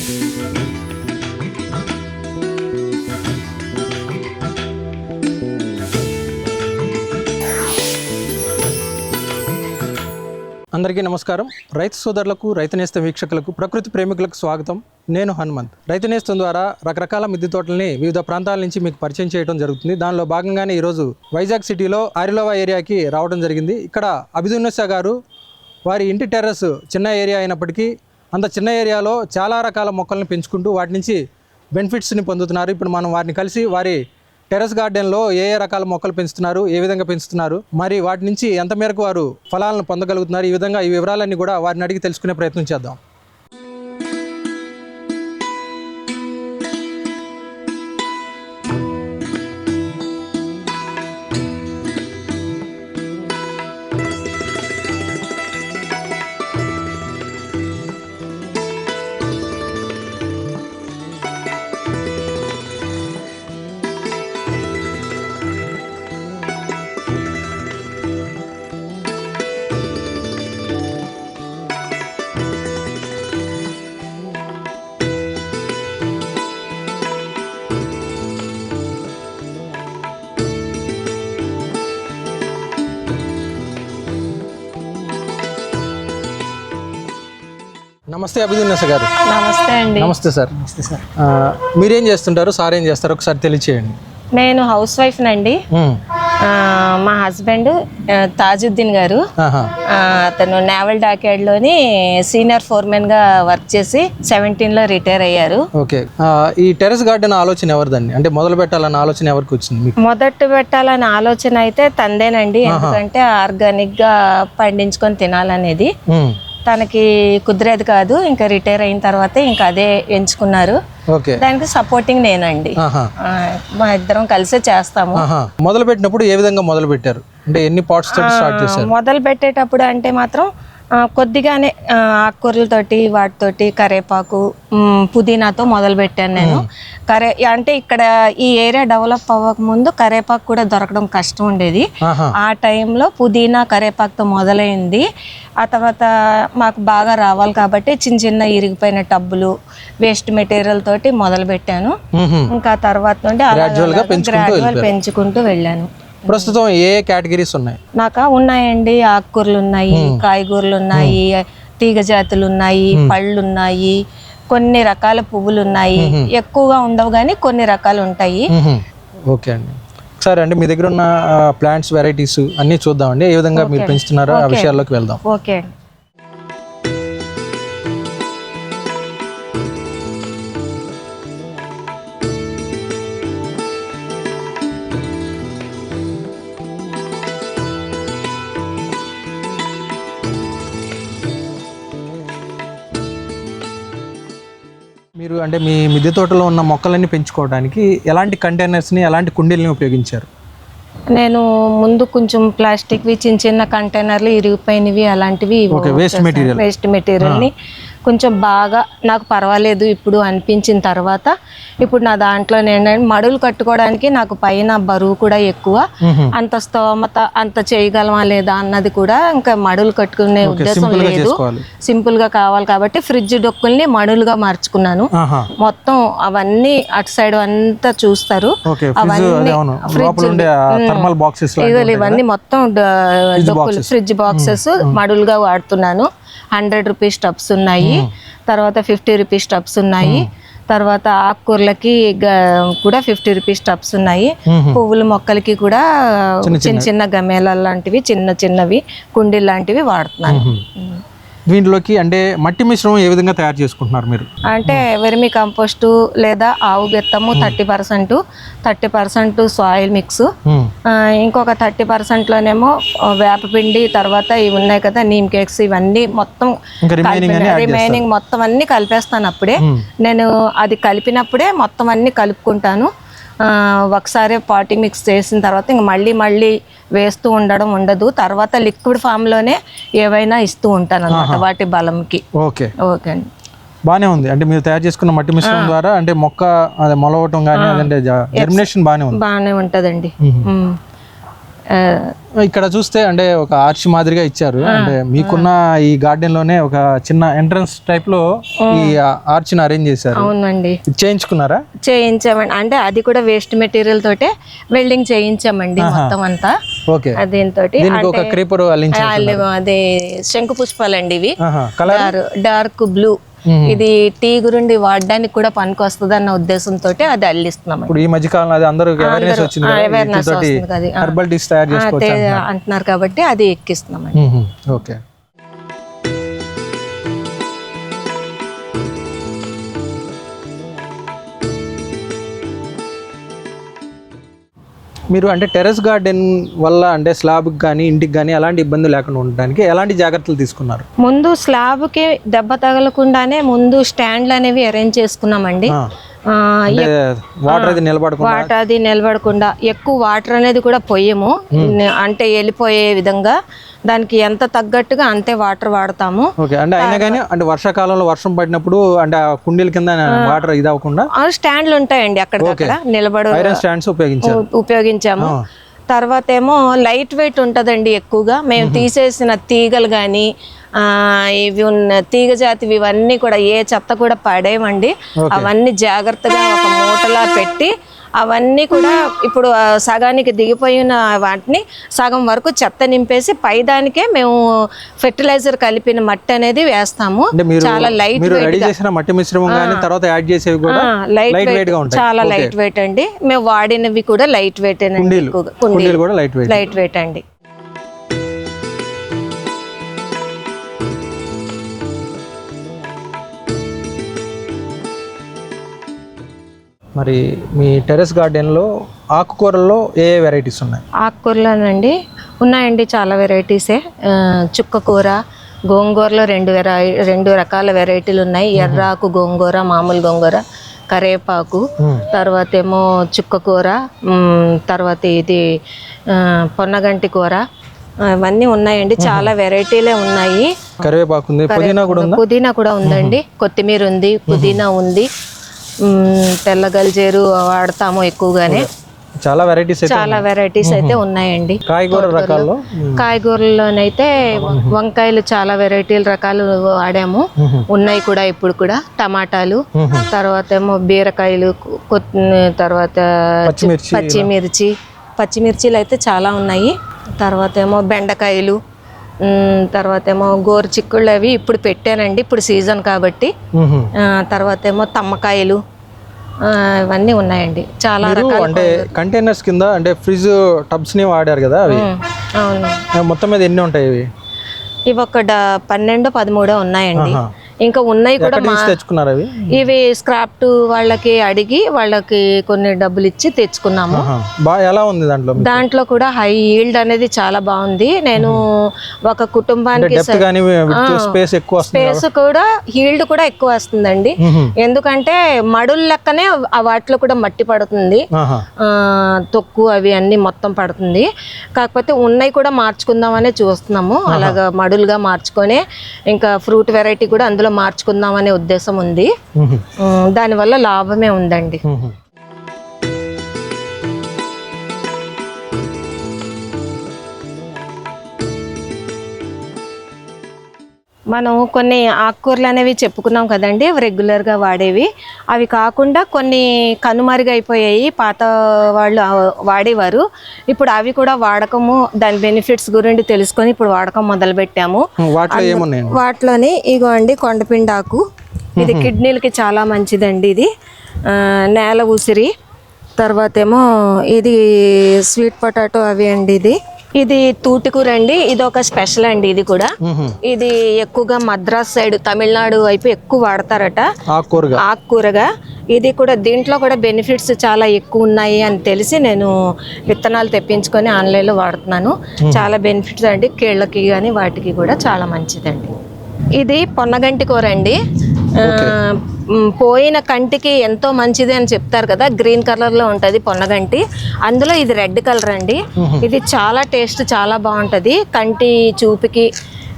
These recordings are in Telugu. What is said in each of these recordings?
అందరికీ నమస్కారం. రైతు సోదరులకు, రైతు నేస్తం వీక్షకులకు, ప్రకృతి ప్రేమికులకు స్వాగతం. నేను హనుమంత్. రైతు నేస్తం ద్వారా రకరకాల మిద్దె తోటల్ని వివిధ ప్రాంతాల నుంచి మీకు పరిచయం చేయడం జరుగుతుంది. దానిలో భాగంగానే ఈరోజు వైజాగ్ సిటీలో ఆరిలోవా ఏరియాకి రావడం జరిగింది. ఇక్కడ అభిదున్నస గారు వారి ఇంటి టెర్రస్ చిన్న ఏరియా అయినప్పటికీ అంత చిన్న ఏరియాలో చాలా రకాల మొక్కలను పెంచుకుంటూ వాటి నుంచి బెనిఫిట్స్ని పొందుతున్నారు. ఇప్పుడు మనం వారిని కలిసి వారి టెర్రస్ గార్డెన్లో ఏ రకాల మొక్కలు పెంచుతున్నారు, ఏ విధంగా పెంచుతున్నారు, మరి వాటి నుంచి ఎంత మేరకు వారు ఫలాలను పొందగలుగుతున్నారు, ఈ విధంగా ఈ వివరాలన్నీ కూడా వారిని అడిగి తెలుసుకునే ప్రయత్నం చేద్దాం. నమస్తే అభిదున్నస గారు. నమస్తే అండి. నమస్తే సార్. మీరేం చేస్తుంటారు, సార్ ఏం చేస్తారు, ఒకసారి తెలియచేయండి. నేను హౌస్ వైఫ్ నండి. మా హస్బెండ్ తాజుద్దీన్ గారు, అతను నేవల్ డాక్యార్డ్లోని సీనియర్ ఫోర్మెన్ గా వర్క్ చేసి 17లో రిటైర్ అయ్యారు. ఓకే. ఈ టెర్రస్ గార్డెన్ ఆలోచన ఎవరిదండి? అంటే మొదలు పెట్టాలన్న ఆలోచన ఎవరికి వచ్చింది? మొదట పెట్టాలన్న ఆలోచన అయితే తందేనండి. ఎందుకంటే ఆర్గానిక్ గా పండించుకొని తినాలనేది తనకి కుదిరేది కాదు. ఇంకా రిటైర్ అయిన తర్వాత ఇంకా అదే ఎంచుకున్నారు. దానికి సపోర్టింగ్ నేనండి. మా ఇద్దరం కలిసే చేస్తాము. మొదలు పెట్టినప్పుడు ఏ విధంగా మొదలు పెట్టారు? అంటే ఎన్ని పాట్స్ తోటి స్టార్ట్ చేశారు? మొదలు పెట్టేటప్పుడు అంటే మాత్రం కొద్దిగానే ఆకుకూరలతోటి, వాటితోటి కరేపాకు, పుదీనాతో మొదలు పెట్టాను నేను. అంటే ఇక్కడ ఈ ఏరియా డెవలప్ అవ్వక ముందు కరేపాకు కూడా దొరకడం కష్టం ఉండేది. ఆ టైంలో పుదీనా కరేపాకుతో మొదలైంది. ఆ తర్వాత మాకు బాగా రావాలి కాబట్టి చిన్న చిన్న ఇరిగిపోయిన టబ్బులు, వేస్ట్ మెటీరియల్ తోటి మొదలు పెట్టాను. ఇంకా తర్వాత నుండి గ్రాడ్యువల్ పెంచుకుంటూ వెళ్ళాను. ప్రస్తుతం ఏ కేటగిరీస్ ఉన్నాయి? నాకు ఉన్నాయండి. ఆకుకూరలు ఉన్నాయి, కాయగూరలు ఉన్నాయి, తీగ జాతులు ఉన్నాయి, పళ్ళు ఉన్నాయి, కొన్ని రకాల పువ్వులు ఉన్నాయి. ఎక్కువగా ఉండవు కానీ కొన్ని రకాలు ఉంటాయి. ఓకే అండి. సరే అండి, మీ దగ్గర ఉన్న ప్లాంట్స్ వెరైటీస్ అన్ని చూద్దామండి. ఏ విధంగా మీరు పెంచుతున్నారో ఆ విషయాల్లోకి వెళ్దాం. ఓకే అండి. మీరు అంటే మీ మిద్దె తోటలో ఉన్న మొక్కలన్నీ పెంచుకోవడానికి ఎలాంటి కంటైనర్స్ని, ఎలాంటి కుండీలని ఉపయోగించారు? నేను ముందు కొంచెం ప్లాస్టిక్వి చిన్న చిన్న కంటైనర్లు ఇరిగిపోయినవి అలాంటివి వేస్ట్ మెటీరియల్ని కొంచెం బాగా నాకు పర్వాలేదు ఇప్పుడు అనిపించిన తర్వాత ఇప్పుడు నా దాంట్లో నేను మడులు కట్టుకోవడానికి నాకు పైన బరువు కూడా ఎక్కువ, అంత స్తోమత అంత చేయగలమా లేదా అన్నది కూడా ఇంకా మడులు కట్టుకునే ఉద్దేశం లేదు. సింపుల్ గా కావాలి కాబట్టి ఫ్రిడ్జ్ డొక్కుల్ని మడులుగా మార్చుకున్నాను. మొత్తం అవన్నీ అటు సైడ్ అంతా చూస్తారు. అవన్నీ ఇవన్నీ మొత్తం డొక్కులు ఫ్రిడ్జ్ బాక్సెస్ మడులుగా వాడుతున్నాను. 100 రూపీస్ టబ్స్ ఉన్నాయి, తర్వాత 50 రూపీస్ టబ్స్ ఉన్నాయి, తర్వాత ఆకుకూరలకి కూడా 50 రూపీస్ టబ్స్ ఉన్నాయి. పువ్వుల మొక్కలకి కూడా చిన్న చిన్న గమేళాలు లాంటివి, చిన్న చిన్నవి కుండీలు లాంటివి వాడుతున్నాను. దీంట్లోకి అంటే మట్టి మిశ్రమం ఏ విధంగా తయారు చేసుకుంటున్నారు మీరు? అంటే వెర్మి కంపోస్టు లేదా ఆవు గెత్తము 30% సాయిల్ మిక్స్, ఇంకొక 30%లోనేమో వేపపిండి, తర్వాత ఇవి ఉన్నాయి కదా నీమ్ కేక్స్, ఇవన్నీ మొత్తం రిమైనింగ్ మొత్తం అన్ని కలిపేస్తాను. అప్పుడే నేను అది కలిపినప్పుడే మొత్తం అన్ని కలుపుకుంటాను. ఒకసారి పాటి మిక్స్ చేసిన తర్వాత ఇంక మళ్ళీ వేస్తూ ఉండదు. తర్వాత లిక్విడ్ ఫామ్లోనే ఏవైనా ఇస్తూ ఉంటాను అన్నమాట వాటి బలంకి. ఓకే అండి. బాగానే ఉంది. అంటే మీరు తయారు చేసుకున్న మట్టి మిశ్రమం ద్వారా అంటే మొక్క మొలవటం కానీ జర్మినేషన్ బాగానే ఉంటుందండి. ఇక్కడ చూస్తే అంటే ఒక ఆర్చ్ మాదిరిగా ఇచ్చారు. అంటే మీకున్న ఈ గార్డెన్ లోనే ఒక చిన్న ఎంట్రన్స్ టైప్ లో ఈ ఆర్చ్ ని అరేంజ్ చేశారు. అవునండి, చేయించుకున్నారా? చేయించామండి. అంటే అది కూడా వేస్ట్ మెటీరియల్ తోటే వెల్డింగ్ చేయించామండి మొత్తం అంతా. ఓకే, దీంతో ఒక క్రీపర్ అదే శంకు పుష్పాలండి ఇవి. Colour dark blue. ఇది టీ గురించి వాడడానికి కూడా పనికి వస్తుంది అన్న ఉద్దేశంతో అది అల్లిస్తున్నాం. ఇప్పుడు ఈ మధ్య కాలంలో అది అందరూ అవేర్నెస్ వచ్చింది, హెర్బల్ టీస్ తయారు చేసుకోవచ్చు అంటున్నారు కాబట్టి అది ఎక్కిస్తున్నాం. ఓకే. మీరు అంటే టెర్రస్ గార్డెన్ వల్ల అంటే స్లాబ్కి కానీ ఇంటికి కానీ ఎలాంటి ఇబ్బంది లేకుండా ఉండడానికి ఎలాంటి జాగ్రత్తలు తీసుకున్నారు? ముందు స్లాబ్కి దెబ్బ తగలకుండానే ముందు స్టాండ్లు అనేవి అరేంజ్ చేసుకున్నామండి. వాటర్ అది నిలబడకుండా ఎక్కువ వాటర్ అనేది కూడా పోయము. అంటే వెళ్ళిపోయే విధంగా దానికి ఎంత తగ్గట్టుగా అంతే వాటర్ వాడతాము. అంటే అయినా కానీ అంటే వర్షాకాలంలో వర్షం పడినప్పుడు అంటే కుండీల కింద వాటర్ ఇది అవ్వకుండా స్టాండ్లు ఉంటాయండి అక్కడ నిలబడ స్టాండ్స్ ఉపయోగించాము. తర్వాత ఏమో లైట్ వెయిట్ ఉంటుందండి ఎక్కువగా. మేము తీసేసిన తీగలు కానీ ఇవి ఉన్న తీగ జాతివి ఇవన్నీ కూడా ఏ చెత్త కూడా పడేయమండి. అవన్నీ జాగ్రత్తగా ఒక మూటలా పెట్టి అవన్నీ కూడా ఇప్పుడు సగానికి దిగిపోయిన వాటిని సగం వరకు చెత్త నింపేసి పైదానికే మేము ఫెర్టిలైజర్ కలిపిన మట్టి అనేది వేస్తాము. చాలా లైట్ చాలా లైట్ వెయిట్ అండి. మేము వాడినవి కూడా లైట్ వెయిట్ అండి. లైట్ వెయిట్ అండి. మరి మీ టెర్రస్ గార్డెన్లో ఆకుకూరల్లో ఏ వెరైటీస్ ఉన్నాయి? ఆకుకూరలోనండి ఉన్నాయండి చాలా వెరైటీసే. చుక్కకూర, గోంగూరలో రెండు రకాల వెరైటీలు ఉన్నాయి. ఎర్రాకు గోంగూర, మామూలు గోంగూర, కరేపాకు, తర్వాత ఏమో చుక్కకూర, తర్వాత ఇది పొన్నగంటి కూర, ఇవన్నీ ఉన్నాయండి. చాలా వెరైటీలే ఉన్నాయి. కరివేపాకు ఉంది, పుదీనా కూడా ఉందండి, కొత్తిమీర ఉంది, పుదీనా ఉంది, తెల్ల గల్జేరు వాడతాము ఎక్కువగానే. చాలా వెరైటీస్ అయితే ఉన్నాయండి. కాయగూరల్లోనైతే వంకాయలు చాలా వెరైటీల రకాలు వాడాము, ఉన్నాయి కూడా ఇప్పుడు కూడా. టమాటాలు, తర్వాత ఏమో బీరకాయలు, తర్వాత పచ్చిమిర్చిలు అయితే చాలా ఉన్నాయి. తర్వాత ఏమో బెండకాయలు, తర్వాత ఏమో గోరు చిక్కుళ్ళు అవి ఇప్పుడు పెట్టానండి, ఇప్పుడు సీజన్ కాబట్టి. తర్వాత ఏమో తమ్మకాయలు, ఇవన్నీ ఉన్నాయండి చాలా రకాల. అంటే కంటైనర్స్ కింద అంటే ఫ్రిడ్జ్ టబ్స్ ని వాడారు కదా అవి. అవును, మొత్తం మీద ఎన్ని ఉంటాయి ఇవి? ఇవి ఒక 12-13 ఉన్నాయండి. ఇంకా ఉన్నాయి కూడా. తెచ్చుకున్నారు అవి? ఇవి స్క్రాప్ట్ వాళ్ళకి అడిగి వాళ్ళకి కొన్ని డబ్బులు ఇచ్చి తెచ్చుకున్నాము. ఎలా ఉంది దాంట్లో కూడా హై ఈల్డ్ అనేది చాలా బాగుంది. నేను ఒక కుటుంబానికి స్పేస్ కూడా ఈల్డ్ కూడా ఎక్కువ వస్తుందండి. ఎందుకంటే మడుల లెక్కనే వాటిలో కూడా మట్టి పడుతుంది, తొక్కు అవి అన్ని మొత్తం పడుతుంది. కాకపోతే ఉన్నాయి కూడా మార్చుకుందామనే చూస్తున్నాము. అలాగా మడులుగా మార్చుకొని ఇంకా ఫ్రూట్ వెరైటీ కూడా అందులో మార్చుకుందాం అనే ఉద్దేశం ఉంది. దానివల్ల లాభమే ఉందండి. మనం కొన్ని ఆకుకూరలు అనేవి చెప్పుకున్నాం కదండి, రెగ్యులర్గా వాడేవి. అవి కాకుండా కొన్ని కనుమరుగైపోయాయి, పాత వాళ్ళు వాడేవారు. ఇప్పుడు అవి కూడా వాడకము, దాని బెనిఫిట్స్ గురించి తెలుసుకొని ఇప్పుడు వాడకం మొదలుపెట్టాము. వాటిలోని ఇగో అండి కొండపిండాకు, ఇది కిడ్నీలకి చాలా మంచిదండి. ఇది నేల ఉసిరి, తర్వాత ఏమో ఇది స్వీట్ పొటాటో అవి అండి. ఇది తూటికూర అండి, ఇది ఒక స్పెషల్ అండి. ఇది కూడా ఇది ఎక్కువగా మద్రాస్ సైడ్ తమిళనాడు వైపు ఎక్కువ వాడతారట ఆకుకూరగా. ఇది కూడా దీంట్లో కూడా బెనిఫిట్స్ చాలా ఎక్కువ ఉన్నాయి అని తెలిసి నేను విత్తనాలు తెప్పించుకొని ఆన్లైన్లో వాడుతున్నాను. చాలా బెనిఫిట్స్ అండి, కీళ్ళకి కానీ వాటికి కూడా చాలా మంచిదండి. ఇది పొన్నగంటి కూర అండి. పోయిన కంటికి ఎంతో మంచిది అని చెప్తారు కదా, గ్రీన్ కలర్ లో ఉంటది పొన్నగంటి, అందులో ఇది రెడ్ కలర్ అండి. ఇది చాలా టేస్ట్ చాలా బాగుంటది, కంటి చూపుకి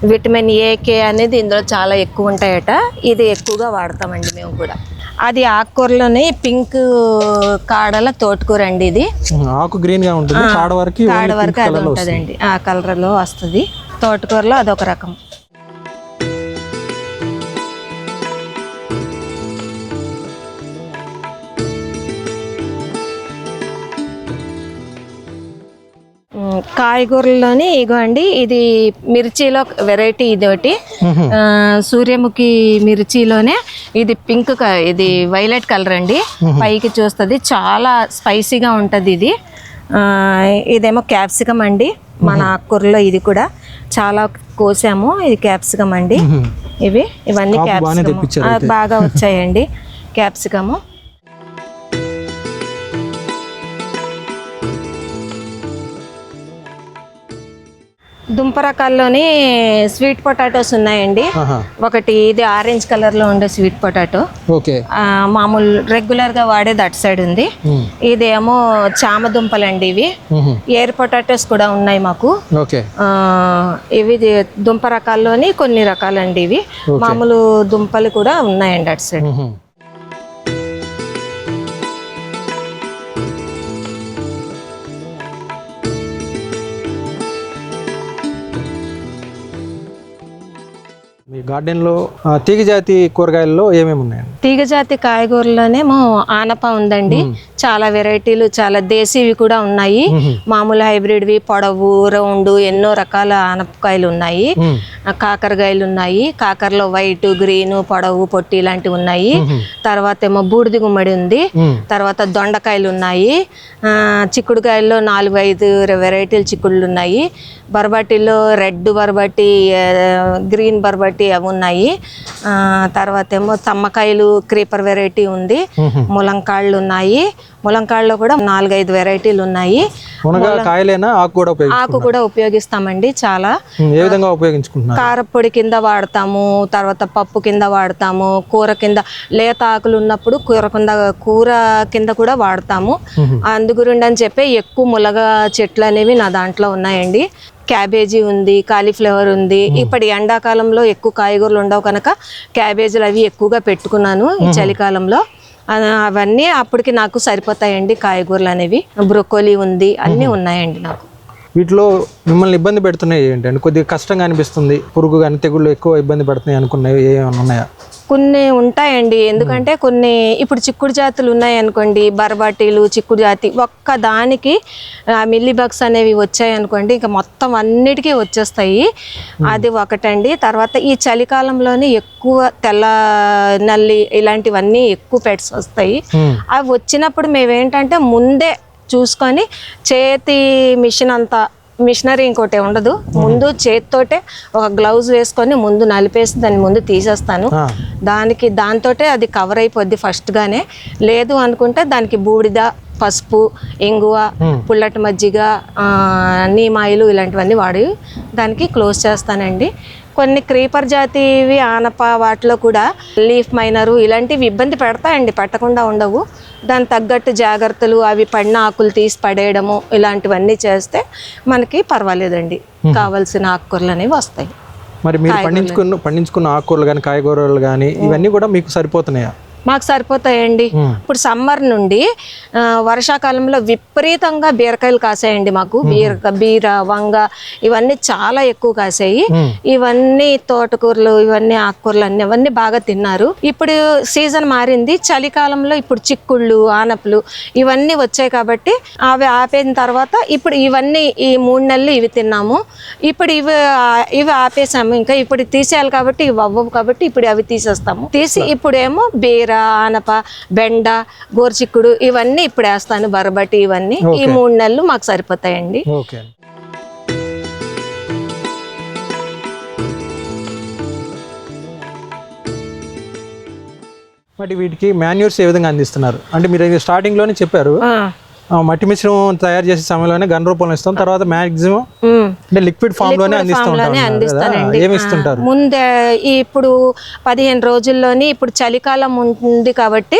విటమిన్ ఏ, కే అనేది ఇందులో చాలా ఎక్కువ ఉంటాయట. ఇది ఎక్కువగా వాడతామండి మేము కూడా. అది ఆకుకూరలోనే పింక్ కాడల తోటకూర అండి. ఇది ఆకు గ్రీన్ గా ఉంటుంది, కాడ వరకు అది ఉంటుందండి, ఆ కలర్లో వస్తుంది. తోటకూరలో అదొక రకం. కాయగూరల్లోని ఇగో అండి, ఇది మిర్చిలో వెరైటీ. ఇది ఒకటి సూర్యముఖి మిర్చిలోనే ఇది పింక్, ఇది వైలెట్ కలర్ అండి. పైకి చూస్తుంది, చాలా స్పైసీగా ఉంటుంది ఇది. ఇదేమో క్యాప్సికమ్ అండి, మన ఆకుకూరలో ఇది కూడా చాలా కోసాము. ఇది క్యాప్సికమ్ అండి. ఇవన్నీ క్యాప్సికమ్ బాగా వచ్చాయండి. క్యాప్సికము దుంప రకాల్లోని స్వీట్ పొటాటోస్ ఉన్నాయండి. ఒకటి ఇది ఆరెంజ్ కలర్ లో ఉండే స్వీట్ పొటాటో, మామూలు రెగ్యులర్ గా వాడేది అటు సైడ్ ఉంది. ఇదేమో చామ దుంపలండి. ఇవి ఎయిర్ పొటాటోస్ కూడా ఉన్నాయి మాకు. ఇవి దుంప రకాల్లోని కొన్ని రకాలండి. ఇవి మామూలు దుంపలు కూడా ఉన్నాయండి అటు సైడ్. మీ గార్డెన్లో తీగజాతి కూరగాయల్లో ఏమేమి ఉన్నాయండి? తీగజాతి కాయగూరలోనేమో ఆనప ఉందండి. చాలా వెరైటీలు, చాలా దేశీవి కూడా ఉన్నాయి. మామూలు హైబ్రిడ్వి, పొడవు, రౌండ్, ఎన్నో రకాల ఆనపకాయలు ఉన్నాయి. కాకరకాయలు ఉన్నాయి. కాకరలో వైట్, గ్రీన్, పొడవు, పొట్టి ఇలాంటివి ఉన్నాయి. తర్వాత ఏమో బూడిది గుమ్మడి ఉంది. తర్వాత దొండకాయలు ఉన్నాయి. చిక్కుడుకాయల్లో 4-5 వెరైటీలు చిక్కుళ్ళు ఉన్నాయి. బర్బటిలో రెడ్ బర్బటి, గ్రీన్ బర్బటి అవి ఉన్నాయి. తర్వాత ఏమో తమ్మకాయలు క్రీపర్ వెరైటీ ఉంది. ములంకాళ్ళు ఉన్నాయి. ములంకాళ్ళలో కూడా 4-5 వెరైటీలు ఉన్నాయి. ఆకు కూడా ఉపయోగిస్తామండి చాలా. ఏ విధంగా ఉపయోగించుకుంటున్నారు? కారపొడి కింద వాడతాము, తర్వాత పప్పు కింద వాడతాము, కూర కింద, లేత ఆకులు ఉన్నప్పుడు కూర కింద కూడా వాడతాము. అందుగురించి అని చెప్పి ఎక్కువ ములగ చెట్లు అనేవి నా దాంట్లో ఉన్నాయండి. క్యాబేజీ ఉంది, కాలీఫ్లవర్ ఉంది. ఇప్పుడు ఎండాకాలంలో ఎక్కువ కాయగూరలు ఉండవు కనుక క్యాబేజీలు అవి ఎక్కువగా పెట్టుకున్నాను ఈ చలికాలంలో. అవన్నీ అప్పటికి నాకు సరిపోతాయండి కాయగూరలు అనేవి. బ్రొకోలీ ఉంది, అన్నీ ఉన్నాయండి నాకు. వీటిలో మిమ్మల్ని ఇబ్బంది పెడుతున్నాయి ఏంటంటే కొద్దిగా కష్టంగా అనిపిస్తుంది, పురుగు కానీ తెగుళ్ళు ఎక్కువ ఇబ్బంది పెడుతున్నాయి అనుకున్నవి ఏమైనా ఉన్నాయా? కొన్ని ఉంటాయండి. ఎందుకంటే కొన్ని ఇప్పుడు చిక్కుడు జాతులు ఉన్నాయి అనుకోండి, బర్బాటీలు, చిక్కుడు జాతి, ఒక్క దానికి మిల్లీ బగ్స్ అనేవి వచ్చాయి అనుకోండి, ఇంకా మొత్తం అన్నిటికీ వచ్చేస్తాయి. అది ఒకటండి. తర్వాత ఈ చలికాలంలోనే ఎక్కువ తెల్ల నల్లి ఇలాంటివన్నీ ఎక్కువ పెట్స్ వస్తాయి. అవి వచ్చినప్పుడు మేమేంటంటే ముందే చూసుకొని చేతి మిషనరీ ఇంకోటి ఉండదు, ముందు చేతితోటే ఒక గ్లౌజ్ వేసుకొని ముందు నలిపేసి దాన్ని ముందు తీసేస్తాను. దాంతో అది కవర్ అయిపోద్ది ఫస్ట్గానే. లేదు అనుకుంటే దానికి బూడిద, పసుపు, ఇంగువ, పుల్లటి మజ్జిగ, నీమాయిలు ఇలాంటివన్నీ వాడి దానికి క్లోజ్ చేస్తానండి. కొన్ని క్రీపర్ జాతివి ఆనప వాటిలో కూడా లీఫ్ మైనరు ఇలాంటివి ఇబ్బంది పెడతాయండి, పెట్టకుండా ఉండవు. దాని తగ్గట్టు జాగ్రత్తలు, అవి పడిన ఆకులు తీసి పడేయడము ఇలాంటివన్నీ చేస్తే మనకి పర్వాలేదండి, కావాల్సిన ఆకుకూరలు అనేవి వస్తాయి. మరి మీరు పండించుకున్న ఆకుకూరలు కానీ కాయగూరలు కానీ ఇవన్నీ కూడా మీకు సరిపోతున్నాయా? మాకు సరిపోతాయండి. ఇప్పుడు సమ్మర్ నుండి వర్షాకాలంలో విపరీతంగా బీరకాయలు కాసాయండి మాకు. బీర, వంగ ఇవన్నీ చాలా ఎక్కువ కాసాయి. ఇవన్నీ తోటకూరలు, ఇవన్నీ ఆకుకూరలు అవన్నీ బాగా తిన్నారు. ఇప్పుడు సీజన్ మారింది, చలికాలంలో ఇప్పుడు చిక్కుళ్ళు, ఆనపలు ఇవన్నీ వచ్చాయి కాబట్టి అవి ఆపేసిన తర్వాత ఇప్పుడు ఇవన్నీ ఈ 3 నెలలు ఇవి తిన్నాము. ఇప్పుడు ఇవి ఆపేసాము. ఇంకా ఇప్పుడు తీసేయాలి కాబట్టి ఇవి అవ్వవు కాబట్టి ఇప్పుడు అవి తీసేస్తాము. తీసి ఇప్పుడేమో బీర, ఆనప, బెండ, గోరుచిక్కుడు ఇవన్నీ ఇప్పుడు వేస్తాను. బరబటి ఇవన్నీ ఈ 3 నెలలు మాకు సరిపోతాయండి. మరి వీటికి మాన్యూర్స్ ఏ విధంగా అందిస్తున్నారు? అంటే మీరు స్టార్టింగ్ లోనే చెప్పారు మట్టి మిశ్రమం తయారు చేసే సమయంలోనే గన్ రూపంలో ఇస్తాం, తర్వాత మాక్సిమం అంటే లిక్విడ్ ఫామ్ లోనే అందిస్తానండి. ఏమి ఇస్తుంటారు? ముందే ఇప్పుడు 15 రోజుల్లోని ఇప్పుడు చలికాలం ఉంది కాబట్టి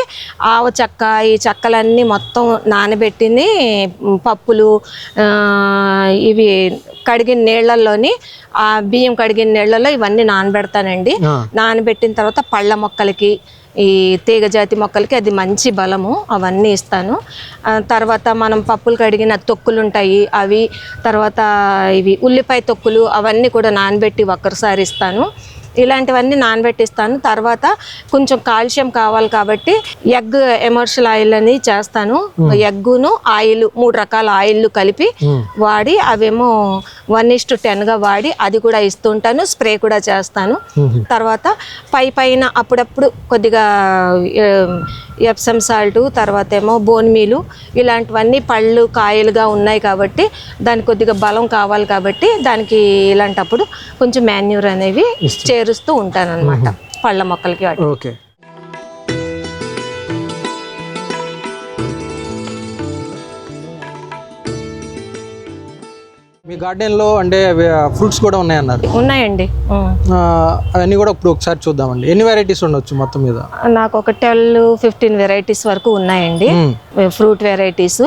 ఆవ చెక్క, ఈ చెక్కలన్నీ మొత్తం నానబెట్టిని పప్పులు, ఇవి కడిగిన నీళ్ళల్లోని ఆ బియ్యం కడిగిన నీళ్ళలో ఇవన్నీ నానబెడతానండి. నానబెట్టిన తర్వాత పళ్ళ మొక్కలకి, ఈ తీగ జాతి మొక్కలకి అది మంచి బలము, అవన్నీ ఇస్తాను. తర్వాత మనం పప్పులు కడిగిన తొక్కులు ఉంటాయి అవి, తర్వాత ఇవి ఉల్లిపాయ తొక్కులు అవన్నీ కూడా నానబెట్టి ఒక్కసారి ఇస్తాను. ఇలాంటివన్నీ నానబెట్టిస్తాను. తర్వాత కొంచెం కాల్షియం కావాలి కాబట్టి ఎగ్ ఎమర్షియల్ ఆయిల్ అని చేస్తాను. ఎగ్గును ఆయిల్ 3 రకాల ఆయిల్ కలిపి వాడి అవేమో 1:10గా వాడి అది కూడా ఇస్తుంటాను. స్ప్రే కూడా చేస్తాను. తర్వాత పైన అప్పుడప్పుడు కొద్దిగా ఎప్సమ్ సాల్ట్, తర్వాత ఏమో బోన్ మీలు, ఇలాంటివన్నీ పళ్ళు కాయలుగా ఉన్నాయి కాబట్టి దానికి కొద్దిగా బలం కావాలి కాబట్టి దానికి ఇలాంటప్పుడు కొంచెం మాన్యూర్ అనేవి చేరుస్తూ ఉంటాను అనమాట పళ్ళ మొక్కలకి. ఓకే. మీ గార్డెన్లో అంటే ఫ్రూట్స్ కూడా ఉన్నాయన్నారు. ఉన్నాయండి. అవన్నీ కూడా ఇప్పుడు ఒకసారి చూద్దామండి. ఎన్ని వెరైటీస్ ఉండొచ్చు మొత్తం మీద? నాకు ఒక 12-15 వెరైటీస్ వరకు ఉన్నాయండి, ఫ్రూట్ వెరైటీస్.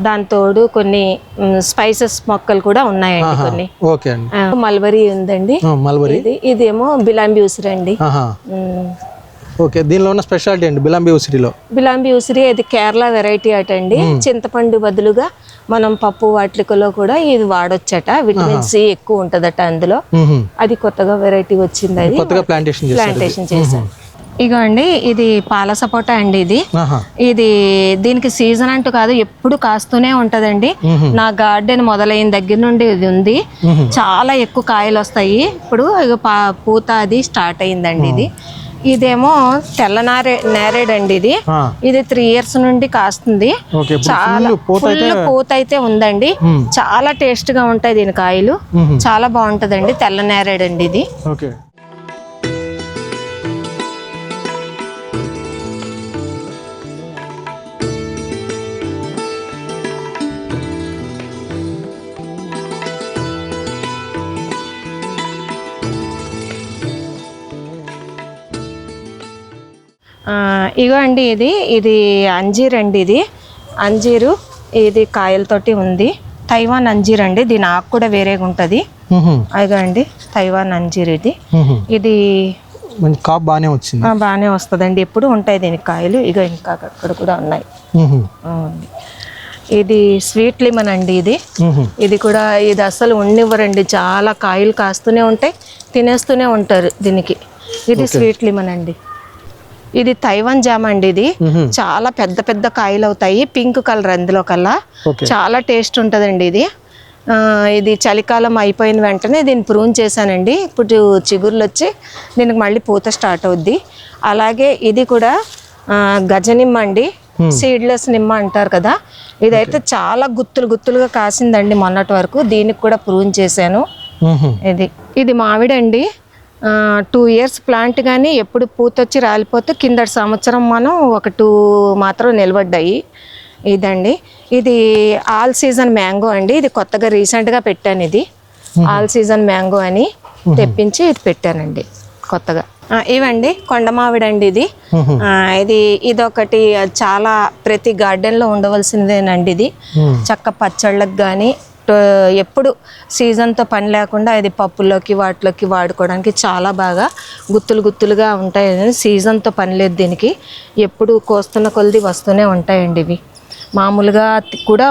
దాంతోడు కొన్ని స్పైసెస్ మొక్కలు కూడా ఉన్నాయండి కొన్ని. ఓకే అండి. మల్బరీ ఉందండి. మల్బరీ ఇదేమో బిలాంబి ఉసిరి అండి. ఓకే. దీనిలో ఉన్న స్పెషాలిటీ అండి బిలాంబి ఉసిరిలో? బిలాంబి ఉసిరి ఇది కేరళ వెరైటీ అటండి. చింతపండు బదులుగా మనం పప్పు వాటికలో కూడా ఇది వాడొచ్చట. విటమిన్ సి ఎక్కువ ఉంటదట అందులో. అది కొత్తగా వెరైటీ వచ్చింది, అది కొత్తగా ప్లాంటేషన్ చేశాను. ఇగో అండి, ఇది పాల సపోటా అండి. ఇది దీనికి సీజన్ అంటూ కాదు, ఎప్పుడు కాస్తూనే ఉంటదండి. నా గార్డెన్ మొదలైన దగ్గర నుండి ఇది ఉంది. చాలా ఎక్కువ కాయలు వస్తాయి. ఇప్పుడు పూత అది స్టార్ట్ అయిందండి. ఇదేమో తెల్ల నేరేడ్ అండి. ఇది 3 years నుండి కాస్తుంది. చాలా ఫుల్ పూత అయితే ఉందండి. చాలా టేస్ట్ గా ఉంటాయి దీని కాయలు. చాలా బాగుంటదండి. తెల్ల నేరేడ్ అండి ఇది. ఇగో అండి, ఇది అంజీర్ అండి. ఇది అంజీరు, ఇది కాయలతోటి ఉంది. తైవాన్ అంజీర్ అండి. దీని ఆకు కూడా వేరేగా ఉంటుంది. ఇగో అండి తైవాన్ అంజీర్. ఇది బాగానే వచ్చింది, బాగానే వస్తుందండి. ఎప్పుడు ఉంటాయి దీనికి కాయలు. ఇగో ఇంకా అక్కడ కూడా ఉన్నాయి. ఇది స్వీట్ లెమన్ అండి. ఇది కూడా ఇది అసలు ఉండనివ్వరండి. చాలా కాయలు కాస్తూనే ఉంటాయి, తినేస్తూనే ఉంటారు దీనికి. ఇది స్వీట్ లెమన్ అండి. ఇది తైవాన్ జామ్ అండి. ఇది చాలా పెద్ద పెద్ద కాయలు అవుతాయి, పింక్ కలర్ అందులో కల్లా. చాలా టేస్ట్ ఉంటుందండి ఇది. ఇది చలికాలం అయిపోయిన వెంటనే దీన్ని ప్రూన్ చేశానండి. ఇప్పుడు చిగుర్లు వచ్చి దీనికి మళ్ళీ పూత స్టార్ట్ అవుద్ది. అలాగే ఇది కూడా గజనిమ్మ అండి, సీడ్లెస్ నిమ్మ అంటారు కదా. ఇదైతే చాలా గుత్తులుగా కాసిందండి మొన్నటి వరకు. దీనికి కూడా ప్రూన్ చేశాను. ఇది మామిడి అండి. 2 years ప్లాంట్, కానీ ఎప్పుడు పూతొచ్చి రాలిపోతే కిందటి సంవత్సరం మనం ఒక 2 మాత్రం నిలబడ్డాయి. ఇదండి, ఇది ఆల్ సీజన్ మ్యాంగో అండి. ఇది కొత్తగా రీసెంట్గా పెట్టాను. ఇది ఆల్ సీజన్ మ్యాంగో అని తెప్పించి ఇది పెట్టానండి కొత్తగా. ఇవండి కొండ మామిడి అండి. ఇదొకటి చాలా ప్రతి గార్డెన్లో ఉండవలసిందేనండి. ఇది చక్క పచ్చళ్ళకి కానీ ఎప్పుడు సీజన్తో పని లేకుండా ఇది పప్పుల్లోకి వాటిలోకి వాడుకోవడానికి చాలా బాగా గుత్తులుగా ఉంటాయి. సీజన్తో పని లేదు దీనికి. ఎప్పుడు కోస్తున్న కొలది వస్తూనే ఉంటాయండి. ఇవి మామూలుగా కూడా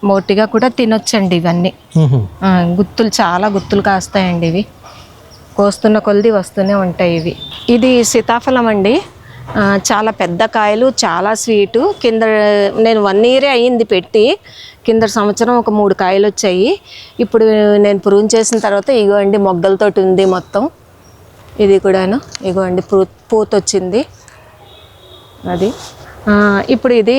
మోటిగా కూడా తినొచ్చండి. ఇవన్నీ చాలా గుత్తులు కాస్తాయండి. ఇవి కోస్తున్న కొలది వస్తూనే ఉంటాయి. ఇది సీతాఫలం అండి. చాలా పెద్ద కాయలు, చాలా స్వీటు. కింద నేను 1 year అయ్యింది పెట్టి. కింద సంవత్సరం ఒక 3 కాయలు వచ్చాయి. ఇప్పుడు నేను ప్రూన్ చేసిన తర్వాత ఇగో అండి మొగ్గలతోటి ఉంది మొత్తం. ఇది కూడాను ఇగో అండి పూత వచ్చింది. అది ఇప్పుడు ఇది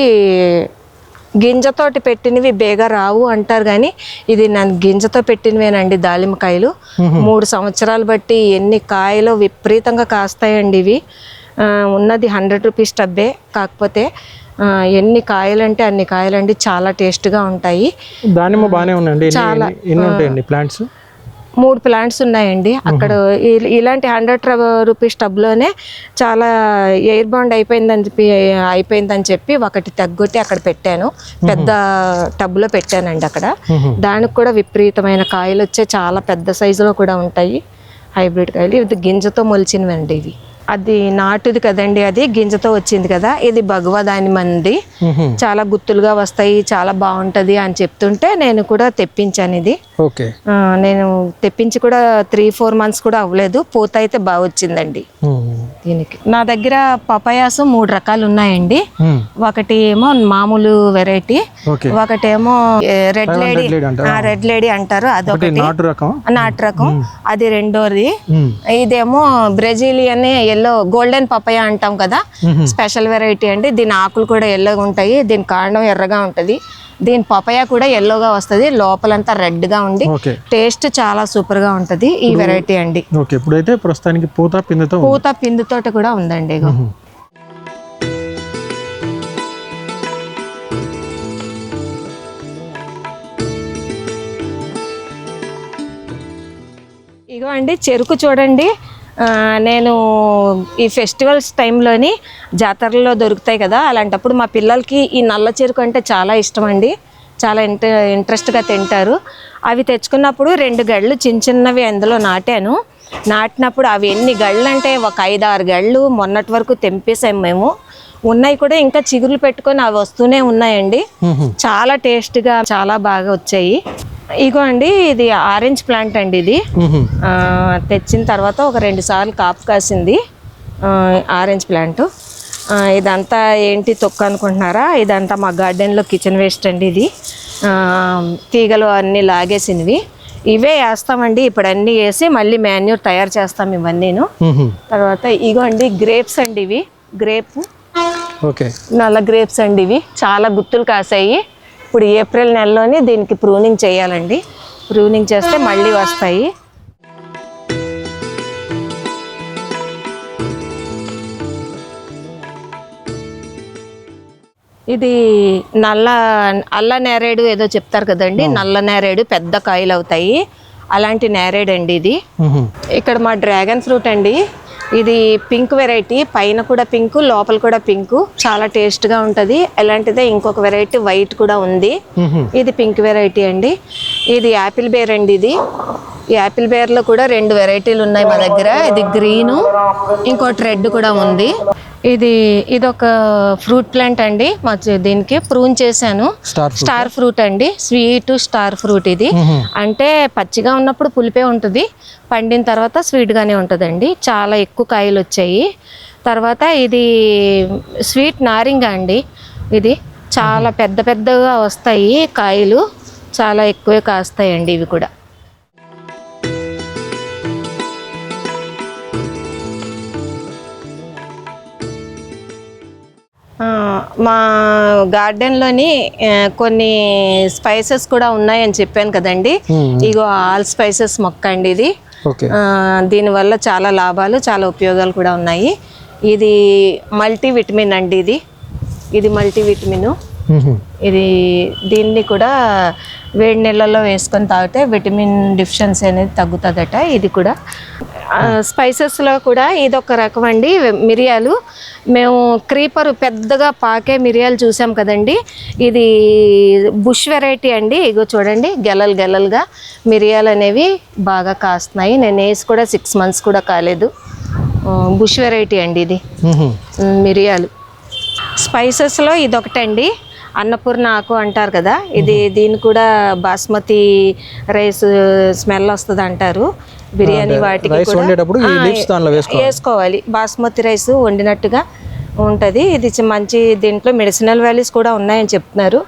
గింజతోటి పెట్టినవి బేగా రావు అంటారు, కానీ ఇది నేను గింజతో పెట్టినవేనండి. దాలిమకాయలు 3 సంవత్సరాలు బట్టి ఎన్ని కాయలు విపరీతంగా కాస్తాయండి. ఇవి ఉన్నది 100 rupees టబ్బే. కాకపోతే ఎన్ని కాయలంటే అన్ని కాయలండి. చాలా టేస్ట్గా ఉంటాయి. దానిమ్మ బాగానే ఉందండి. చాలా ఎన్ని ఉంటాయండి ప్లాంట్స్? 3 ప్లాంట్స్ ఉన్నాయండి అక్కడ. ఇలాంటి 100 రూపీస్ టబ్లోనే చాలా ఎయిర్ బాండ్ అయిపోయిందని చెప్పి ఒకటి తగ్గొట్టి అక్కడ పెట్టాను. పెద్ద టబ్లో పెట్టానండి అక్కడ. దానికి కూడా విపరీతమైన కాయలు వచ్చే చాలా పెద్ద సైజులో కూడా ఉంటాయి హైబ్రిడ్ కాయలు. ఇది గింజతో మొలిచినవండి. ఇవి అది నాటుది కదండి, అది గింజతో వచ్చింది కదా. ఇది భగవ దానిమ్మంది, చాలా గుత్తులుగా వస్తాయి, చాలా బాగుంటది అని చెప్తుంటే నేను కూడా తెప్పించాను ఇది. ఓకే, నేను తెప్పించి కూడా 3-4 మంత్స్ కూడా అవ్వలేదు, పూత అయితే బాగా వచ్చిందండి దీనికి. నా దగ్గర పపాయాస్ 3 రకాలు ఉన్నాయండి. ఒకటి ఏమో మామూలు వెరైటీ, ఒకటేమో రెడ్ లేడీ అంటారు, అదొకటి నాటు రకం, అది రెండోది. ఇదేమో బ్రెజిలియన్ ఎల్లో గోల్డెన్ పపాయ అంటాం కదా, స్పెషల్ వెరైటీ అండి. దీని ఆకులు కూడా ఎల్లోగా ఉంటాయి, దీని కాండం ఎర్రగా ఉంటది. దీని పపాయ కూడా ఎల్లోగా వస్తుంది, లోపలంతా రెడ్ గా ఉండి టేస్ట్ చాలా సూపర్ గా ఉంటది ఈ వెరైటీ అండి. ఇప్పుడైతే ప్రస్తుతానికి పూత పిందుతోటి కూడా ఉందండి. ఇగో అండి చెరుకు చూడండి. నేను ఈ ఫెస్టివల్స్ టైంలోని జాతరలో దొరుకుతాయి కదా, అలాంటప్పుడు మా పిల్లలకి ఈ నల్ల చెరుకు అంటే చాలా ఇష్టం అండి, చాలా ఇంట్రెస్ట్గా తింటారు. అవి తెచ్చుకున్నప్పుడు 2 గళ్ళు చిన్నవి అందులో నాటినప్పుడు అవి ఎన్ని గళ్ళు అంటే ఒక 5-6 గళ్ళు మొన్నటి వరకు తెంపేసాం మేము. ఉన్నాయి కూడా ఇంకా చిగురులు పెట్టుకొని అవి వస్తూనే ఉన్నాయండి. చాలా టేస్ట్గా చాలా బాగా వచ్చాయి. ఇగో అండి ఇది ఆరెంజ్ ప్లాంట్ అండి. ఇది తెచ్చిన తర్వాత ఒక 2 సార్లు కాపు కాసింది ఆరెంజ్ ప్లాంట్. ఇదంతా ఏంటి తొక్క అనుకుంటున్నారా, ఇదంతా మా గార్డెన్లో కిచెన్ వేస్ట్ అండి. ఇది తీగలు అన్నీ లాగేసినవి, ఇవే వేస్తామండి. ఇప్పుడు అన్నీ వేసి మళ్ళీ మాన్యూర్ తయారు చేస్తాం ఇవన్నీను. తర్వాత ఇగో అండి గ్రేప్స్ అండి, ఇవి నల్ల గ్రేప్స్ అండి. ఇవి చాలా గుత్తులు కాసాయి. ఇప్పుడు ఏప్రిల్ నెలలోనే దీనికి ప్రూనింగ్ చేయాలండి, ప్రూనింగ్ చేస్తే మళ్ళీ వస్తాయి. ఇది అల్ల నేరేడు ఏదో చెప్తారు కదండి, నల్ల నేరేడు పెద్ద కాయలు అవుతాయి, అలాంటి నేరేడు అండి ఇది. ఇక్కడ మా డ్రాగన్ ఫ్రూట్ అండి, ఇది పింక్ వెరైటీ, పైన కూడా పింక్ లోపల కూడా పింక్, చాలా టేస్ట్గా ఉంటుంది. అలాంటిదే ఇంకొక వెరైటీ వైట్ కూడా ఉంది, ఇది పింక్ వెరైటీ అండి. ఇది యాపిల్ బేర్ అండి. ఇది యాపిల్ బేర్లో కూడా 2 వెరైటీలు ఉన్నాయి మా దగ్గర, ఇది గ్రీను ఇంకోటి రెడ్ కూడా ఉంది. ఇదొక ఫ్రూట్ ప్లాంట్ అండి, దీనికి ప్రూన్ చేశాను. స్టార్ ఫ్రూట్ అండి, స్వీట్ స్టార్ ఫ్రూట్. ఇది అంటే పచ్చిగా ఉన్నప్పుడు పులిపే ఉంటుంది, పండిన తర్వాత స్వీట్గానే ఉంటుందండి. చాలా ఎక్కువ కాయలు వచ్చాయి. తర్వాత ఇది స్వీట్ నారింజ అండి, ఇది చాలా పెద్దగా వస్తాయి కాయలు, చాలా ఎక్కువే కాస్తాయండి ఇవి కూడా. మా గార్డెన్లోని కొన్ని స్పైసెస్ కూడా ఉన్నాయని చెప్పాను కదండి. ఇగో ఆల్ స్పైసెస్ మొక్క అండి ఇది. దీనివల్ల చాలా లాభాలు చాలా ఉపయోగాలు కూడా ఉన్నాయి. ఇది మల్టీవిటమిన్ అండి, ఇది మల్టీవిటమిన్. దీన్ని కూడా వేడి నీళ్ళలో వేసుకొని తాగితే విటమిన్ డిఫిషియన్సీ అనేది తగ్గుతుందట. ఇది కూడా స్పైసెస్లో కూడా ఇదొక రకం అండి, మిరియాలు. మేము క్రీపర్ పెద్దగా పాకే మిరియాలు చూసాం కదండి, ఇది బుష్ వెరైటీ అండి. ఇగో చూడండి గెలలుగా మిరియాలు అనేవి బాగా కాస్తున్నాయి. నేను వేసి కూడా 6 మంత్స్ కూడా కాలేదు. బుష్ వెరైటీ అండి ఇది మిరియాలు. స్పైసెస్లో ఇదొకటండి, అన్నపూర్ణ ఆకు అంటారు కదా, దీని కూడా బాస్మతి రైస్ స్మెల్ వస్తుంది అంటారు. బిర్యానీ వాటికి వేసుకోవాలి, బాస్మతి రైస్ వండినట్టుగా ఉంటుంది. ఇది మంచి, దీంట్లో మెడిసినల్ వాల్యూస్ కూడా ఉన్నాయని చెప్తున్నారు.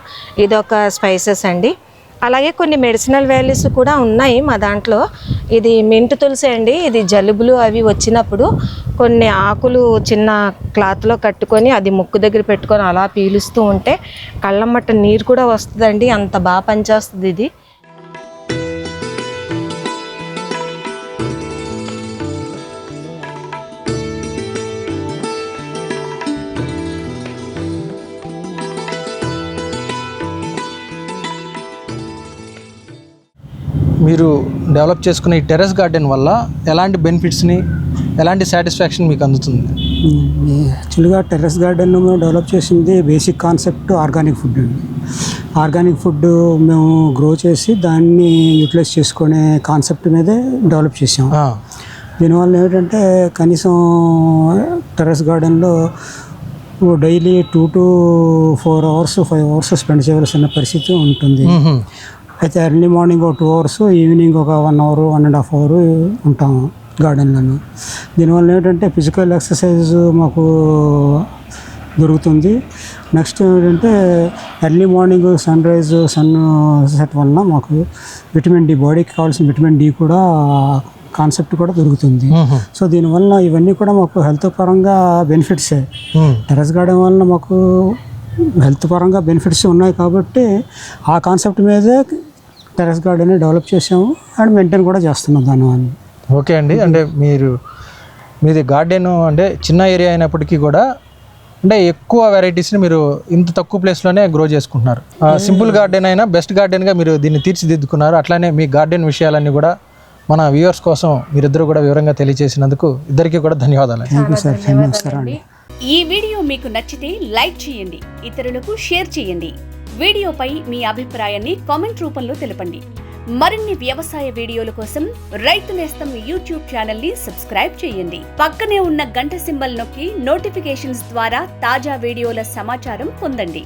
ఇదొక స్పైసెస్ అండి. అలాగే కొన్ని మెడిసినల్ వాల్యూస్ కూడా ఉన్నాయి మా దాంట్లో. ఇది మింట్ తులసి అండి, ఇది జలుబులు అవి వచ్చినప్పుడు కొన్ని ఆకులు చిన్న క్లాత్లో కట్టుకొని అది ముక్కు దగ్గర పెట్టుకొని అలా పీలుస్తూ ఉంటే కళ్ళమ్మట నీరు కూడా వస్తుందండి, అంత బాగా పనిచేస్తుంది ఇది. మీరు డెవలప్ చేసుకున్న ఈ టెర్రస్ గార్డెన్ వల్ల ఎలాంటి బెనిఫిట్స్ని, ఎలాంటి సాటిస్ఫాక్షన్ మీకు అందుతుంది? యాక్చువల్గా టెర్రస్ గార్డెన్ మేము డెవలప్ చేసింది బేసిక్ కాన్సెప్ట్ ఆర్గానిక్ ఫుడ్ అండి. ఆర్గానిక్ ఫుడ్ మేము గ్రో చేసి దాన్ని యూటిలైజ్ చేసుకునే కాన్సెప్ట్ మీదే డెవలప్ చేసాం. దీనివల్ల ఏంటంటే కనీసం టెర్రస్ గార్డెన్లో daily 2 to 4 hours 5 hours spend చేయవలసిన పరిస్థితి ఉంటుంది. అయితే ఎర్లీ మార్నింగ్ ఒక 2 hours, ఈవినింగ్ ఒక 1 hour 1.5 hour ఉంటాము గార్డెన్లను. దీనివల్ల ఏంటంటే ఫిజికల్ ఎక్సర్సైజ్ మాకు దొరుకుతుంది. నెక్స్ట్ ఏంటంటే ఎర్లీ మార్నింగ్ సన్ సెట్ వలన మాకు విటమిన్ డి, బాడీకి కావాల్సిన విటమిన్ డి కూడా కాన్సెప్ట్ కూడా దొరుకుతుంది. సో దీనివల్ల ఇవన్నీ కూడా మాకు హెల్త్ పరంగా బెనిఫిట్సే. టెర్రస్ గార్డెన్ వలన మాకు హెల్త్ పరంగా బెనిఫిట్స్ ఉన్నాయి కాబట్టి ఆ కాన్సెప్ట్ మీదే టెర్రస్ గార్డెన్ డెవలప్ చేసాము అండ్ మెయింటైన్ కూడా చేస్తున్నాం దానివల్ల. ఓకే అండి. అంటే మీది గార్డెన్ అంటే చిన్న ఏరియా అయినప్పటికీ కూడా అంటే ఎక్కువ వెరైటీస్ని మీరు ఇంత తక్కువ ప్లేస్లోనే గ్రో చేసుకుంటున్నారు. సింపుల్ గార్డెన్ అయినా బెస్ట్ గార్డెన్గా మీరు దీన్ని తీర్చిదిద్దుకున్నారు. అట్లానే మీ గార్డెన్ విషయాలన్నీ కూడా మన వ్యూవర్స్ కోసం మీరిద్దరూ కూడా వివరంగా తెలియజేసినందుకు ఇద్దరికీ కూడా ధన్యవాదాలు. నమస్కారం అండి. ఈ వీడియో మీకు నచ్చితే లైక్ చేయండి, ఇతరులకు షేర్ చేయండి. వీడియోపై మీ అభిప్రాయాన్ని కామెంట్ రూపంలో తెలపండి. మరిన్ని వ్యవసాయ వీడియోల కోసం రైతు నేస్తం యూట్యూబ్ ఛానల్ ని సబ్స్క్రైబ్ చేయండి. పక్కనే ఉన్న గంట సింబల్ నొక్కి నోటిఫికేషన్స్ ద్వారా తాజా వీడియోల సమాచారం పొందండి.